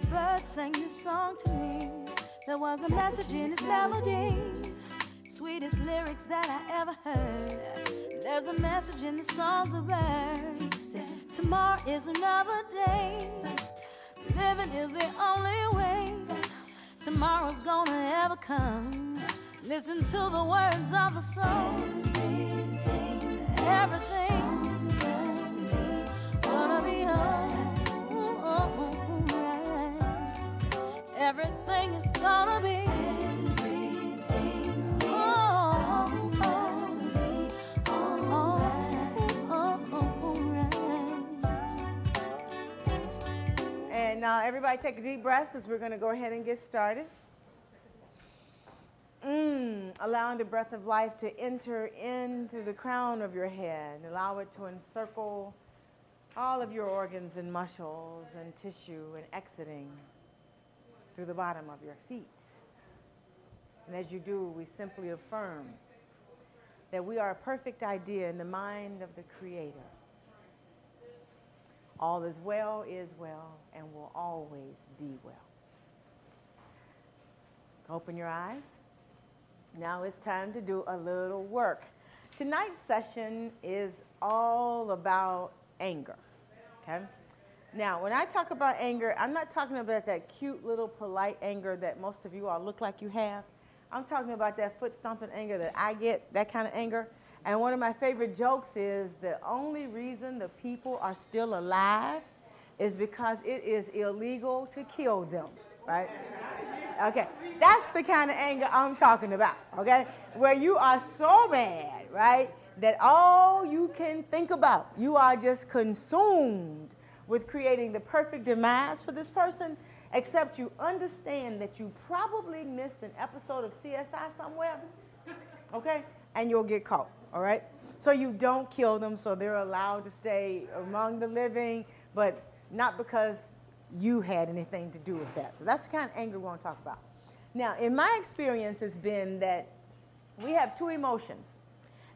bird sang this song to me. There was a message in its melody, sweetest lyrics that I ever heard. There's a message in the songs of birds. Tomorrow is another day. Living is the only way. Tomorrow's gonna ever come. Listen to the words of the song. Everything's gonna be alright. Everything is gonna be. And now everybody take a deep breath as we're going to go ahead and get started. Allowing the breath of life to enter into the crown of your head. Allow it to encircle all of your organs and muscles and tissue and exiting through the bottom of your feet. And as you do, we simply affirm that we are a perfect idea in the mind of the Creator. All is well, and will always be well. Open your eyes. Now it's time to do a little work. Tonight's session is all about anger, okay? Now, when I talk about anger, I'm not talking about that cute little polite anger that most of you all look like you have. I'm talking about that foot-stomping anger that I get, that kind of anger. And one of my favorite jokes is the only reason the people are still alive is because it is illegal to kill them, right? Okay, that's the kind of anger I'm talking about, okay? Where you are so mad, right, that all you can think about, you are just consumed with creating the perfect demise for this person, except you understand that you probably missed an episode of CSI somewhere, okay? And you'll get caught, all right? So you don't kill them, so they're allowed to stay among the living, but not because you had anything to do with that. So that's the kind of anger we want to talk about. Now, in my experience, has been that we have two emotions.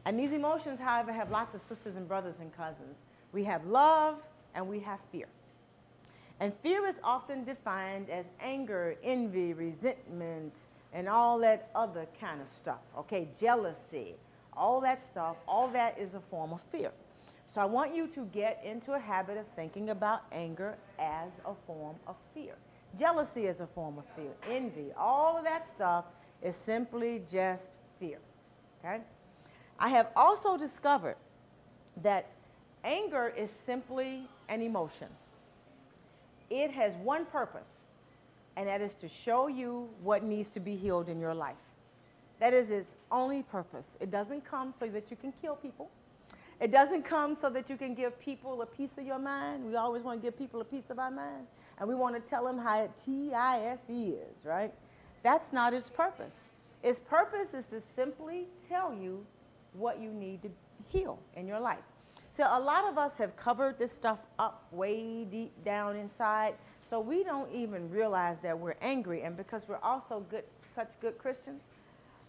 And these emotions, however, have lots of sisters and brothers and cousins. We have love and we have fear. And fear is often defined as anger, envy, resentment, and all that other kind of stuff, okay? Jealousy, all that stuff, all that is a form of fear. So I want you to get into a habit of thinking about anger as a form of fear. Jealousy is a form of fear. Envy, all of that stuff is simply just fear, okay? I have also discovered that anger is simply an emotion. It has one purpose, and that is to show you what needs to be healed in your life. That is its only purpose. It doesn't come so that you can kill people. It doesn't come so that you can give people a piece of your mind. We always want to give people a piece of our mind, and we want to tell them how TISE is, right? That's not its purpose. Its purpose is to simply tell you what you need to heal in your life. So a lot of us have covered this stuff up way deep down inside, so we don't even realize that we're angry. And because we're also such good Christians,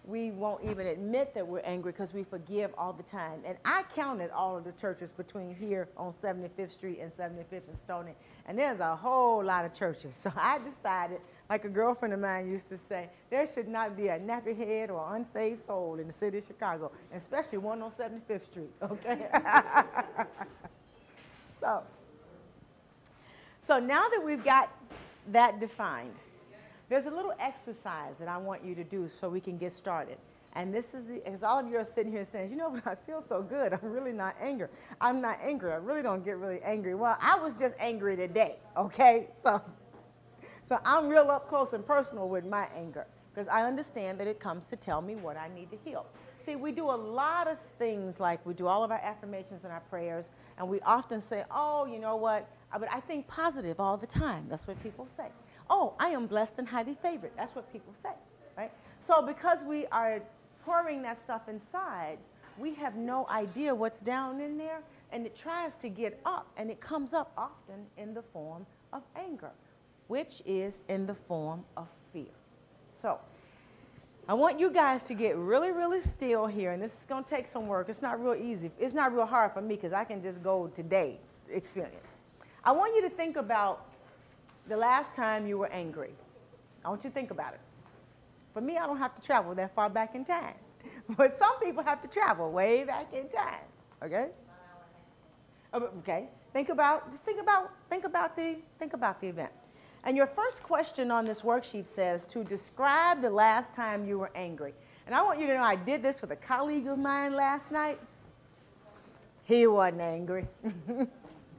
we won't even admit that we're angry because we forgive all the time. And I counted all of the churches between here on 75th Street and 75th and Stony, and there's a whole lot of churches. So I decided, like a girlfriend of mine used to say, there should not be a nappy head or unsaved soul in the city of Chicago, especially one on 75th Street, okay? So now that we've got that defined, there's a little exercise that I want you to do so we can get started. And this is because all of you are sitting here saying, you know what, I feel so good. I'm really not angry. I'm not angry. I really don't get really angry. Well, I was just angry today, okay? So I'm real up close and personal with my anger because I understand that it comes to tell me what I need to heal. See, we do a lot of things, like we do all of our affirmations and our prayers, and we often say, oh, you know what, but I think positive all the time. That's what people say. Oh, I am blessed and highly favored. That's what people say, right? So because we are pouring that stuff inside, we have no idea what's down in there, and it tries to get up, and it comes up often in the form of anger, which is in the form of fear. So I want you guys to get really, really still here, and this is going to take some work. It's not real easy. It's not real hard for me because I can just go today experience. I want you to think about the last time you were angry? I want you to think about it. For me, I don't have to travel that far back in time. But some people have to travel way back in time. Okay? Okay. Think about the event. And your first question on this worksheet says to describe the last time you were angry. And I want you to know I did this with a colleague of mine last night. He wasn't angry.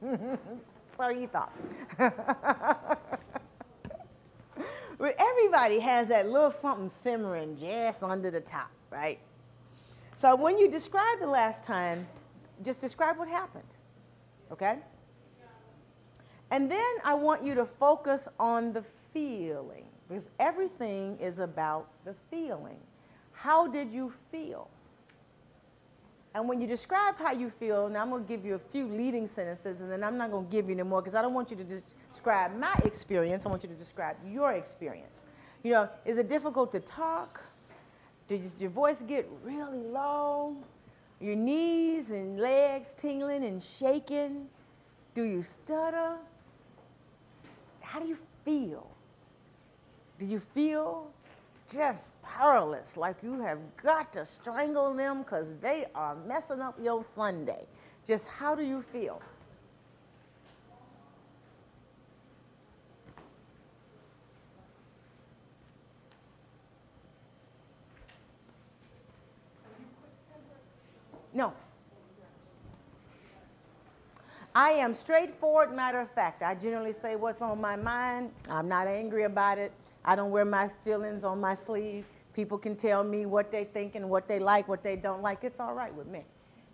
So he thought. But everybody has that little something simmering just under the top, right? So when you describe the last time, just describe what happened, okay? And then I want you to focus on the feeling, because everything is about the feeling. How did you feel? And when you describe how you feel, now I'm going to give you a few leading sentences, and then I'm not going to give you any more because I don't want you to describe my experience. I want you to describe your experience. You know, is it difficult to talk? Does your voice get really low? Your knees and legs tingling and shaking? Do you stutter? How do you feel? Do you feel just powerless, like you have got to strangle them because they are messing up your Sunday? Just how do you feel? No. I am straightforward, matter of fact. I generally say what's on my mind. I'm not angry about it. I don't wear my feelings on my sleeve. People can tell me what they think and what they like, what they don't like. It's all right with me.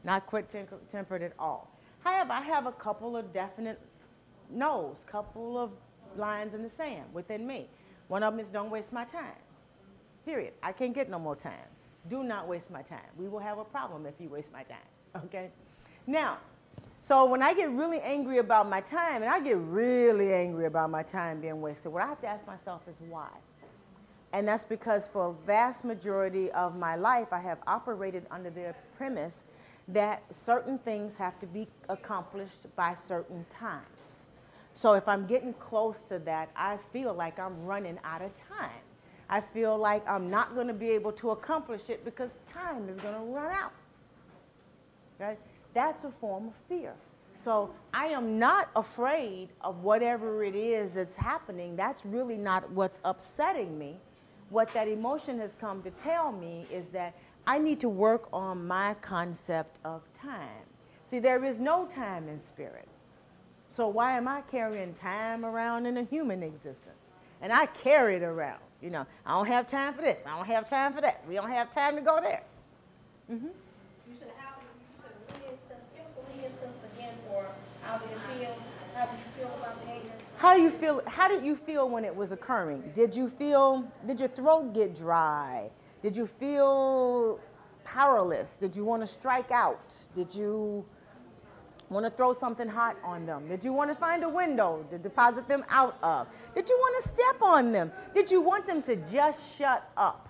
Not quick-tempered at all. However, I have a couple of definite no's, couple of lines in the sand within me. One of them is don't waste my time. Period. I can't get no more time. Do not waste my time. We will have a problem if you waste my time, okay? Now, so when I get really angry about my time, and I get really angry about my time being wasted, what I have to ask myself is why? And that's because for a vast majority of my life, I have operated under the premise that certain things have to be accomplished by certain times. So if I'm getting close to that, I feel like I'm running out of time. I feel like I'm not going to be able to accomplish it because time is going to run out. Okay? That's a form of fear. So I am not afraid of whatever it is that's happening. That's really not what's upsetting me. What that emotion has come to tell me is that I need to work on my concept of time. See, there is no time in spirit. So why am I carrying time around in a human existence? And I carry it around. You know, I don't have time for this. I don't have time for that. We don't have time to go there. Mm-hmm. You said give us a sense again for how did it feel? How did you feel about the anger? How did you feel when it was occurring? Did your throat get dry? Did you feel powerless? Did you want to strike out? Did you want to throw something hot on them? Did you want to find a window to deposit them out of? Did you want to step on them? Did you want them to just shut up?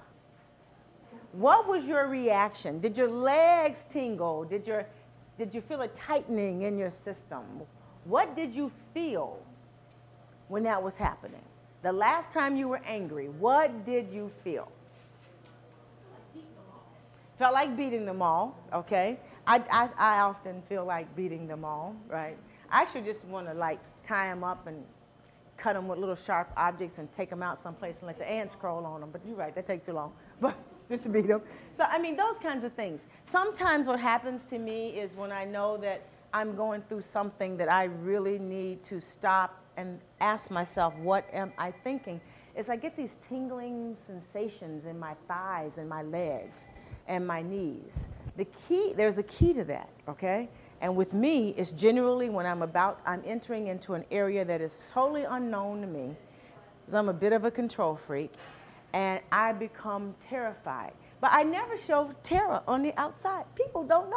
What was your reaction? Did your legs tingle? Did you feel a tightening in your system? What did you feel when that was happening? The last time you were angry, what did you feel? Felt like beating them all, okay? I often feel like beating them all, right? I actually just want to like tie them up and cut them with little sharp objects and take them out someplace and let the ants crawl on them. But you're right, that takes too long. But just to beat them. So, I mean, those kinds of things. Sometimes what happens to me is when I know that I'm going through something that I really need to stop and ask myself, what am I thinking? Is I get these tingling sensations in my thighs and my legs and my knees. There's a key to that, okay? And with me, it's generally when I'm entering into an area that is totally unknown to me, because I'm a bit of a control freak, and I become terrified. But I never show terror on the outside. People don't know.